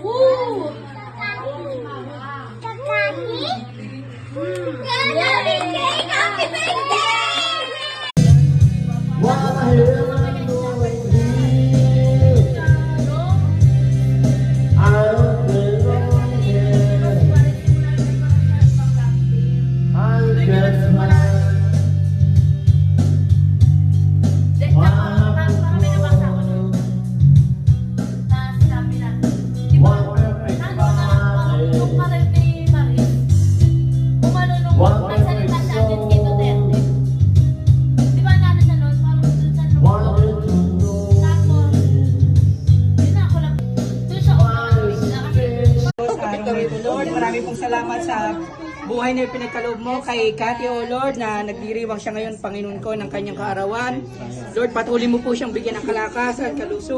Woo! Lord, marami pong salamat sa buhay na pinagkaloob mo kay Cathy, O Lord, na nagdiriwang siya ngayon, Panginoon ko, ng kanyang kaarawan. Lord, patuloy mo po siyang bigyan ng kalakasan, kalusugan.